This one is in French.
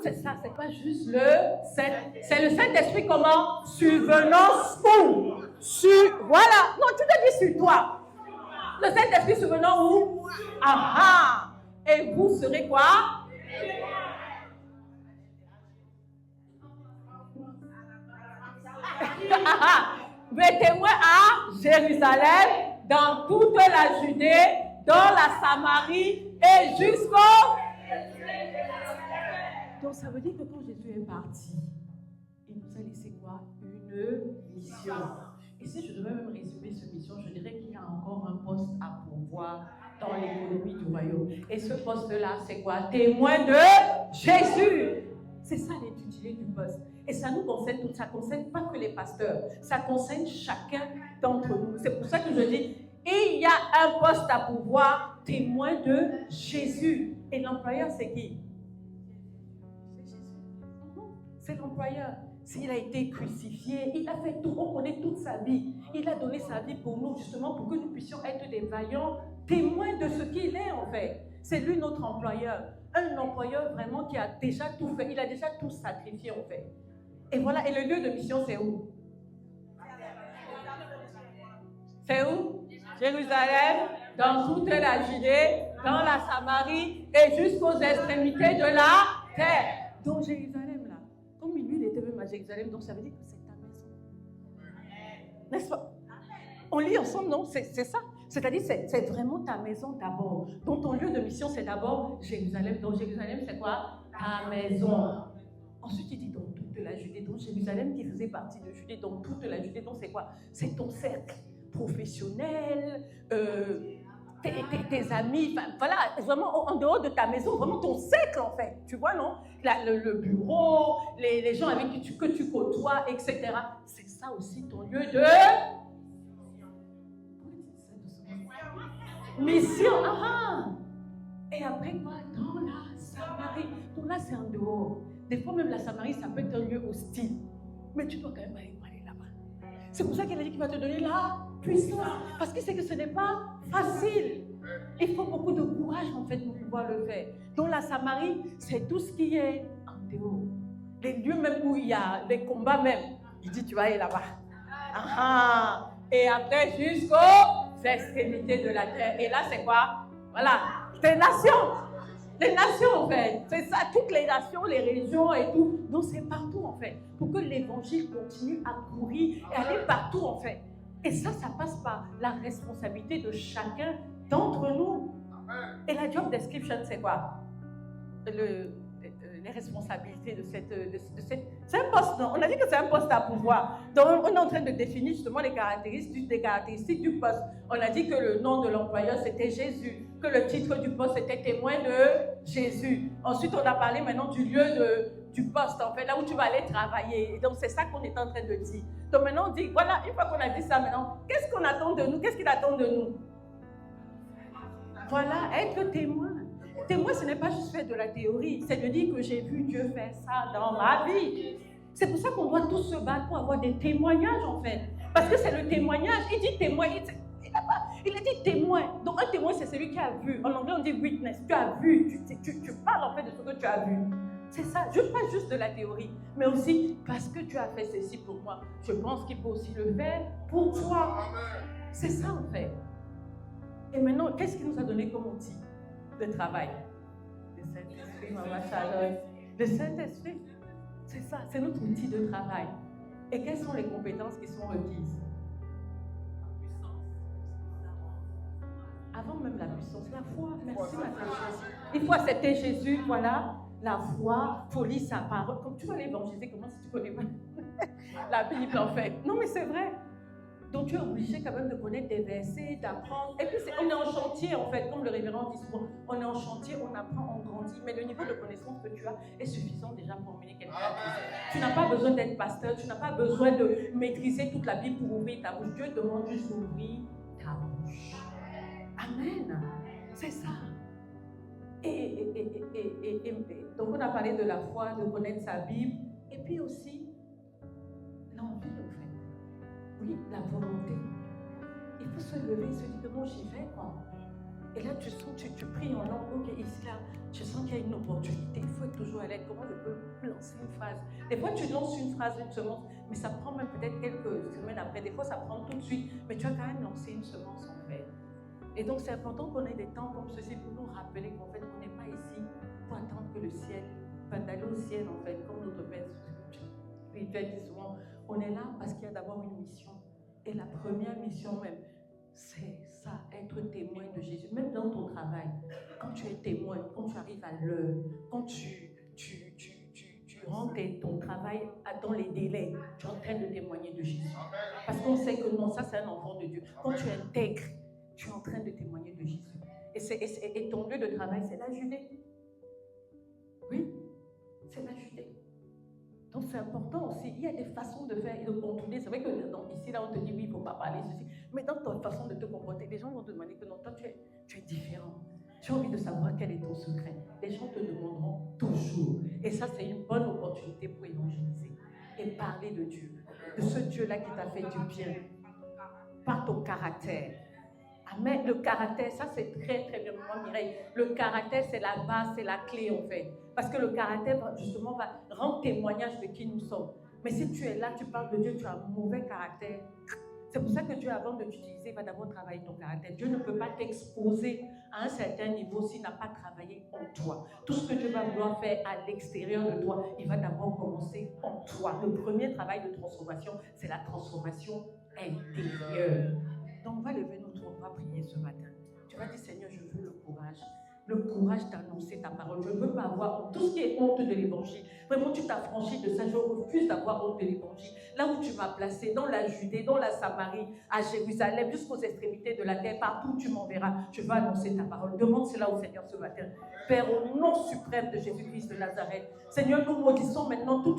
c'est ça, c'est pas juste le Saint. C'est le Saint-Esprit comment? Survenance où? Voilà. Non, tu te dis sur toi. Le Saint-Esprit survenant où? Ah ah. Et vous serez quoi? Mais témoins à Jérusalem, dans toute la Judée, dans la Samarie et jusqu'au... Donc ça veut dire que quand Jésus est parti, il nous a laissé quoi? Une mission. Et si je devais même résumer cette mission, je dirais qu'il y a encore un poste à pourvoir dans l'économie du royaume. Et ce poste-là, c'est quoi? Témoin de Jésus. C'est ça l'intitulé du poste. Et ça nous concerne tous, ça ne concerne pas que les pasteurs, ça concerne chacun d'entre nous. C'est pour ça que je dis, il y a un poste à pourvoir, témoin de Jésus. Et l'employeur, c'est qui? C'est Jésus. C'est l'employeur. S'il a été crucifié, il a fait tout, on connaît toute sa vie. Il a donné sa vie pour nous, justement, pour que nous puissions être des vaillants témoins de ce qu'il est, en fait. C'est lui notre employeur. Un employeur vraiment qui a déjà tout fait. Il a déjà tout sacrifié, en fait. Et voilà, et le lieu de mission, c'est où? C'est où? Jérusalem, dans toute la Judée, dans la Samarie et jusqu'aux extrémités de la terre. Donc Jérusalem, là, comme lui, il était même à Jérusalem, donc ça veut dire que c'est ta maison. N'est-ce pas? On lit ensemble, non? C'est ça. C'est-à-dire, c'est vraiment ta maison d'abord. Donc ton lieu de mission, c'est d'abord Jérusalem. Donc Jérusalem, c'est quoi? Ta maison. Ensuite, il dit dans toute la Judée, donc Jérusalem qui faisait partie de Judée, dans toute la Judée, donc c'est quoi? C'est ton cercle professionnel, tes amis, voilà, vraiment en dehors de ta maison, vraiment ton cercle en fait, tu vois, non? Le bureau, les gens avec qui que tu côtoies, etc. C'est ça aussi ton lieu de mission. Ah, et après quoi? Dans la Samarie. Donc là, c'est en dehors. Des fois, même la Samarie, ça peut être un lieu hostile. Mais tu dois quand même aller là-bas. C'est pour ça qu'elle a dit qu'il va te donner la puissance. Parce qu'il sait que ce n'est pas facile. Il faut beaucoup de courage, en fait, pour pouvoir le faire. Donc la Samarie, c'est tout ce qui est en dehors. Les lieux même où il y a les combats même. Il dit, tu vas aller là-bas. Ah, et après, jusqu'aux extrémités de la terre. Et là, c'est quoi? Voilà, c'est nations. Les nations, en fait, c'est ça, toutes les nations, les régions et tout. Donc, c'est partout, en fait, pour que l'évangile continue à courir et aller partout, en fait. Et ça passe par la responsabilité de chacun d'entre nous. Et la job description, c'est quoi? Les responsabilités de cette... C'est un poste, non? On a dit que c'est un poste à pouvoir. Donc, on est en train de définir justement les caractéristiques du poste. On a dit que le nom de l'employeur, c'était Jésus. Que le titre du poste était témoin de Jésus. Ensuite, on a parlé maintenant du lieu du poste, en fait, là où tu vas aller travailler. Et donc, c'est ça qu'on est en train de dire. Donc, maintenant, on dit, voilà, une fois qu'on a dit ça, maintenant, qu'est-ce qu'on attend de nous? Qu'est-ce qu'il attend de nous? Voilà, être témoin. Témoin, ce n'est pas juste faire de la théorie, c'est de dire que j'ai vu Dieu faire ça dans ma vie. C'est pour ça qu'on doit tous se battre pour avoir des témoignages, en fait. Parce que c'est le témoignage. Il dit témoin, il a dit témoin. Donc un témoin, c'est celui qui a vu. En anglais, on dit witness. Tu as vu, tu parles en fait de ce que tu as vu. C'est ça, je pas juste de la théorie, mais aussi parce que tu as fait ceci pour moi. Je pense qu'il faut aussi le faire pour toi. C'est ça, en fait. Et maintenant, qu'est-ce qu'il nous a donné comme outil de travail? Le Saint-Esprit, Maman Charlotte. Le Saint-Esprit, c'est ça, c'est notre outil de travail. Et quelles sont les compétences qui sont requises? Avant même la puissance, la foi. Merci, ma frère. Une fois c'était Jésus, voilà, la foi, faut lire sa parole. Comme tu vas l'évangéliser, comment si tu connais pas la Bible, en fait? Non, mais c'est vrai. Donc tu es obligé quand même de connaître des versets, d'apprendre. Et puis on est en chantier en fait, comme le révérend dit souvent. On est en chantier, on apprend, on grandit. Mais le niveau de connaissance que tu as est suffisant déjà pour emmener quelqu'un. Tu n'as pas besoin d'être pasteur, tu n'as pas besoin de maîtriser toute la Bible pour ouvrir ta bouche. Dieu demande juste d'ouvrir ta bouche. Amen. C'est ça. Et donc on a parlé de la foi, de connaître sa Bible. Et puis aussi, l'envie en fait. Oui, la volonté. Il faut se lever et se dire que non, j'y vais, quoi. Et là, tu sens, tu pries en langue, ok, ici, là, tu sens qu'il y a une opportunité. Il faut être toujours à l'aide. Comment je peux lancer une phrase. Des fois, tu lances une phrase, une semence, mais ça prend même peut-être quelques semaines après. Des fois, ça prend tout de suite, mais tu as quand même lancé une semence en fait. Et donc, c'est important qu'on ait des temps comme ceci pour nous rappeler qu'en fait, on n'est pas ici pour attendre que le ciel, d'aller au ciel en fait, comme notre Père spirituel dit souvent. On est là parce qu'il y a d'abord une mission. Et la première mission même, c'est ça, être témoin de Jésus. Même dans ton travail, quand tu es témoin, quand tu arrives à l'heure, quand tu rentres ton travail dans les délais, tu es en train de témoigner de Jésus. Parce qu'on sait que non, ça c'est un enfant de Dieu. Quand tu intègres, tu es en train de témoigner de Jésus. Et ton lieu de travail, c'est la Judée. Oui, c'est la Judée. Donc c'est important aussi. Il y a des façons de faire et de contourner. C'est vrai que ici, là, on te dit oui, il ne faut pas parler ceci. Mais dans ta façon de te comporter, les gens vont te demander que non, toi, tu es différent. Tu as envie de savoir quel est ton secret. Les gens te demanderont toujours. Et ça, c'est une bonne opportunité pour évangéliser et parler de Dieu. De ce Dieu-là qui t'a fait du bien. Par ton caractère. Amen. Le caractère, ça c'est très très bien. Moi, Mireille, le caractère c'est la base, c'est la clé en fait. Parce que le caractère justement va rendre témoignage de qui nous sommes. Mais si tu es là, tu parles de Dieu, tu as un mauvais caractère. C'est pour ça que Dieu, avant de t'utiliser, va d'abord travailler ton caractère. Dieu ne peut pas t'exposer à un certain niveau s'il n'a pas travaillé en toi. Tout ce que Dieu va vouloir faire à l'extérieur de toi, il va d'abord commencer en toi. Le premier travail de transformation, c'est la transformation intérieure. Donc, on va lever notre main, on va prier ce matin. Tu vas dire, Seigneur, je veux le courage d'annoncer ta parole. Je ne veux pas avoir tout ce qui est honte de l'évangile. Vraiment, tu t'affranchis de ça. Je refuse d'avoir honte de l'évangile. Là où tu m'as placé, dans la Judée, dans la Samarie, à Jérusalem, jusqu'aux extrémités de la terre, partout où tu m'enverras, je veux annoncer ta parole. Demande cela au Seigneur ce matin. Père, au nom suprême de Jésus-Christ de Nazareth, Seigneur, nous maudissons maintenant toute